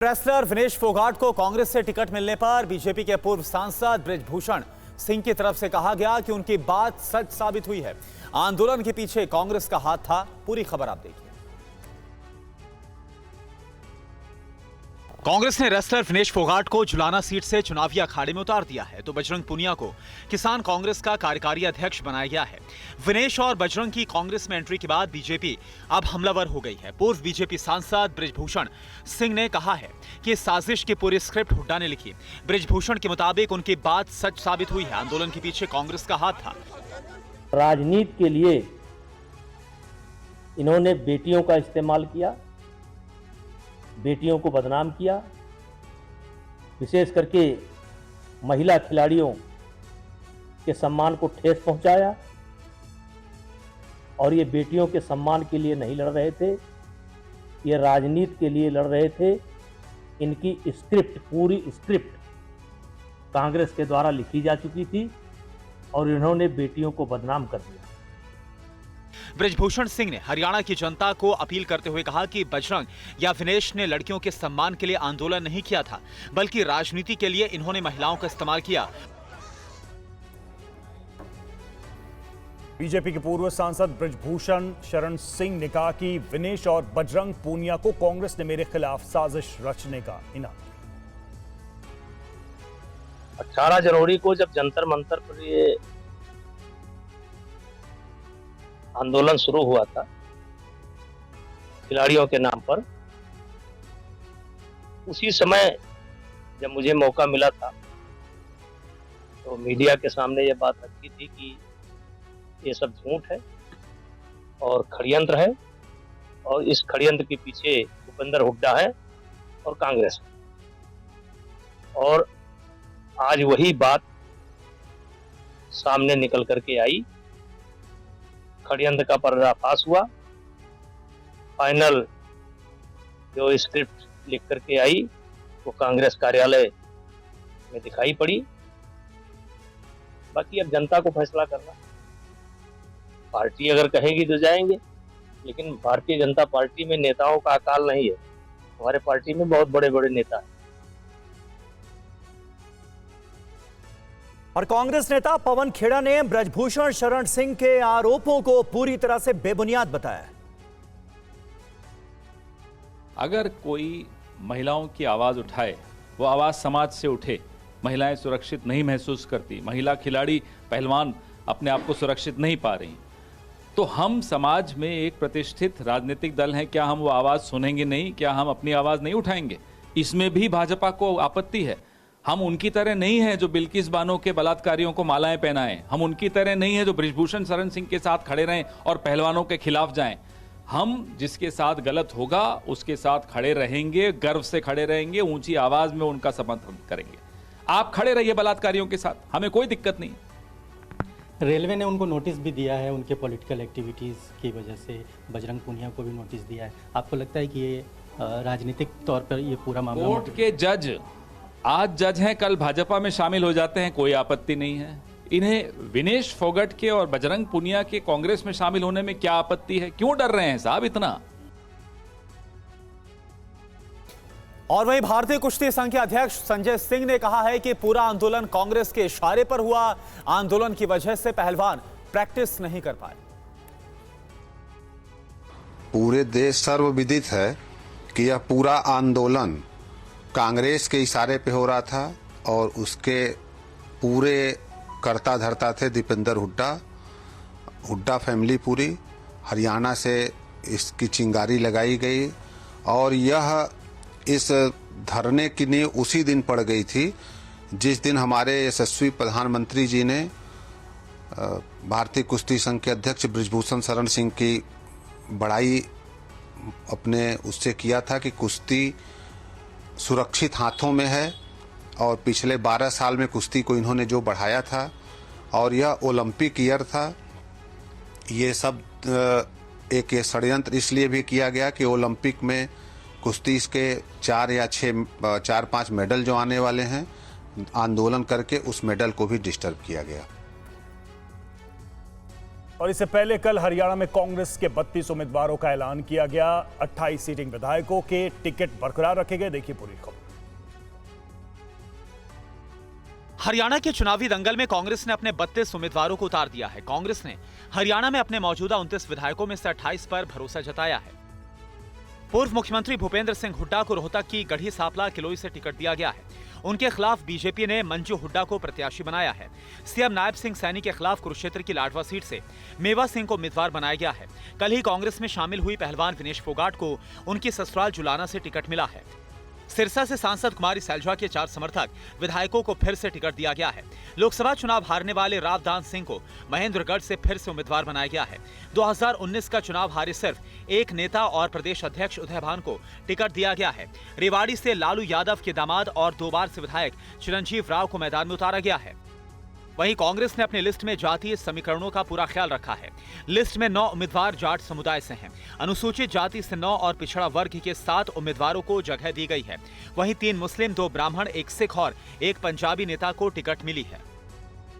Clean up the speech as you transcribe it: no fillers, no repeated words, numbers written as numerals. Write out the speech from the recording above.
Wrestler Vinesh Phogat को कांग्रेस से ticket मिलने पर बीजेपी के पूर्व सांसद बृजभूषण सिंह की तरफ से कहा गया कि उनकी बात सच साबित हुई है। आंदोलन के पीछे कांग्रेस का हाथ था। पूरी खबर आप देखिए। कांग्रेस ने रेसलर विनेश फोगाट को जुलाना सीट से चुनावी अखाड़े में उतार दिया है तो बजरंग पुनिया को किसान कांग्रेस का कार्यकारी अध्यक्ष बनाया गया है। विनेश और बजरंग की कांग्रेस में एंट्री के बाद बीजेपी अब हमलावर हो गई है। पूर्व बीजेपी सांसद बृजभूषण सिंह ने कहा है कि इस साजिश की पूरी स्क्रिप्ट हुड्डा ने लिखी। बृजभूषण के मुताबिक उनकी बात सच साबित हुई है। आंदोलन के पीछे कांग्रेस का हाथ था। राजनीति के लिए इन्होंने बेटियों का इस्तेमाल किया, बेटियों को बदनाम किया, विशेष करके महिला खिलाड़ियों के सम्मान को ठेस पहुंचाया। और ये बेटियों के सम्मान के लिए नहीं लड़ रहे थे, ये राजनीति के लिए लड़ रहे थे। इनकी स्क्रिप्ट, पूरी स्क्रिप्ट कांग्रेस के द्वारा लिखी जा चुकी थी और इन्होंने बेटियों को बदनाम कर दिया। बृजभूषण सिंह ने हरियाणा की जनता को अपील करते हुए कहा कि बजरंग या विनेश ने लड़कियों के सम्मान के लिए आंदोलन नहीं किया था, बल्कि राजनीति के लिए इन्होंने महिलाओं का इस्तेमाल किया। बीजेपी के पूर्व सांसद बृजभूषण शरण सिंह ने कहा कि विनेश और बजरंग पूनिया को कांग्रेस ने मेरे खिलाफ साजिश रचने का इनाम किया। 18 जनवरी को जब जंतर मंतर पर ये आंदोलन शुरू हुआ था खिलाड़ियों के नाम पर, उसी समय जब मुझे मौका मिला था तो मीडिया के सामने ये बात रखी थी कि ये सब झूठ है और षड्यंत्र है और इस षड्यंत्र के पीछे भूपेंद्र हुड्डा है और कांग्रेस है। और आज वही बात सामने निकल करके आई, षड्यंत्र का पर्दाफाश हुआ। फाइनल जो स्क्रिप्ट लिख करके आई वो कांग्रेस कार्यालय में दिखाई पड़ी। बाकी अब जनता को फैसला करना, पार्टी अगर कहेगी तो जाएंगे, लेकिन भारतीय जनता पार्टी में नेताओं का अकाल नहीं है। हमारे पार्टी में बहुत बड़े बड़े नेता हैं। और कांग्रेस नेता पवन खेड़ा ने बृजभूषण शरण सिंह के आरोपों को पूरी तरह से बेबुनियाद बताया। अगर कोई महिलाओं की आवाज उठाए, वो आवाज समाज से उठे, महिलाएं सुरक्षित नहीं महसूस करती, महिला खिलाड़ी पहलवान अपने आप को सुरक्षित नहीं पा रही, तो हम समाज में एक प्रतिष्ठित राजनीतिक दल हैं, क्या हम वो आवाज सुनेंगे नहीं? क्या हम अपनी आवाज नहीं उठाएंगे? इसमें भी भाजपा को आपत्ति है। हम उनकी तरह नहीं हैं जो बिल्किस बानो के बलात्कारियों को मालाएं पहनाएं। हम उनकी तरह नहीं हैं जो बृजभूषण शरण सिंह के साथ खड़े रहें और पहलवानों के खिलाफ जाएं। हम जिसके साथ गलत होगा उसके साथ खड़े रहेंगे, गर्व से खड़े रहेंगे, ऊंची आवाज में उनका समर्थन करेंगे। आप खड़े रहिए बलात्कारियों के साथ, हमें कोई दिक्कत नहीं। रेलवे ने उनको नोटिस भी दिया है, उनके पॉलिटिकल एक्टिविटीज़ की वजह से बजरंग पुनिया को भी नोटिस दिया है। आपको लगता है कि ये राजनीतिक तौर पर ये पूरा मामला? कोर्ट के जज आज जज हैं, कल भाजपा में शामिल हो जाते हैं, कोई आपत्ति नहीं है। इन्हें विनेश फोगाट के और बजरंग पुनिया के कांग्रेस में शामिल होने में क्या आपत्ति है? क्यों डर रहे हैं साहब इतना? और वहीं भारतीय कुश्ती संघ के अध्यक्ष संजय सिंह ने कहा है कि पूरा आंदोलन कांग्रेस के इशारे पर हुआ। आंदोलन की वजह से पहलवान प्रैक्टिस नहीं कर पाए। पूरे देश सर्वविदित है कि यह पूरा आंदोलन कांग्रेस के इशारे पे हो रहा था और उसके पूरे कर्ता धर्ता थे दीपेंद्र हुड्डा फैमिली पूरी। हरियाणा से इसकी चिंगारी लगाई गई और यह इस धरने की नींव उसी दिन पड़ गई थी जिस दिन हमारे यशस्वी प्रधानमंत्री जी ने भारतीय कुश्ती संघ के अध्यक्ष बृजभूषण शरण सिंह की बड़ाई अपने उससे किया था कि कुश्ती सुरक्षित हाथों में है और पिछले 12 साल में कुश्ती को इन्होंने जो बढ़ाया था और यह ओलंपिक ईयर था। ये सब एक षड्यंत्र इसलिए भी किया गया कि ओलंपिक में कुश्ती के 4-5 मेडल जो आने वाले हैं, आंदोलन करके उस मेडल को भी डिस्टर्ब किया गया। और इससे पहले कल हरियाणा में कांग्रेस के 32 उम्मीदवारों का ऐलान किया गया। 28 सीटिंग विधायकों के टिकट बरकरार रखे गए। देखिए पूरी खबर। हरियाणा के चुनावी दंगल में कांग्रेस ने अपने 32 उम्मीदवारों को उतार दिया है। कांग्रेस ने हरियाणा में अपने मौजूदा 29 विधायकों में से 28 पर भरोसा जताया है। पूर्व मुख्यमंत्री भूपेंद्र सिंह हुड्डा को रोहतक की गढ़ी सांपला किलोई से टिकट दिया गया है। उनके खिलाफ बीजेपी ने मंजू हुड्डा को प्रत्याशी बनाया है। सीएम नायब सिंह सैनी के खिलाफ कुरुक्षेत्र की लाडवा सीट से मेवा सिंह को उम्मीदवार बनाया गया है। कल ही कांग्रेस में शामिल हुई पहलवान विनेश फोगाट को उनकी ससुराल जुलाना से टिकट मिला है। सिरसा से सांसद कुमारी सैलजा के 4 समर्थक विधायकों को फिर से टिकट दिया गया है। लोकसभा चुनाव हारने वाले रावदान सिंह को महेंद्रगढ़ से फिर से उम्मीदवार बनाया गया है। 2019 का चुनाव हारे सिर्फ एक नेता और प्रदेश अध्यक्ष उदय भान को टिकट दिया गया है। रेवाड़ी से लालू यादव के दामाद और 2 बार से विधायक चिरंजीव राव को मैदान में उतारा गया है। वहीं कांग्रेस ने अपनी लिस्ट में जातीय समीकरणों का पूरा ख्याल रखा है। लिस्ट में 9 उम्मीदवार जाट समुदाय से हैं। अनुसूचित जाति से 9 और पिछड़ा वर्ग के 7 उम्मीदवारों को जगह दी गई है। वहीं 3 मुस्लिम, 2 ब्राह्मण, 1 सिख और 1 पंजाबी नेता को टिकट मिली है।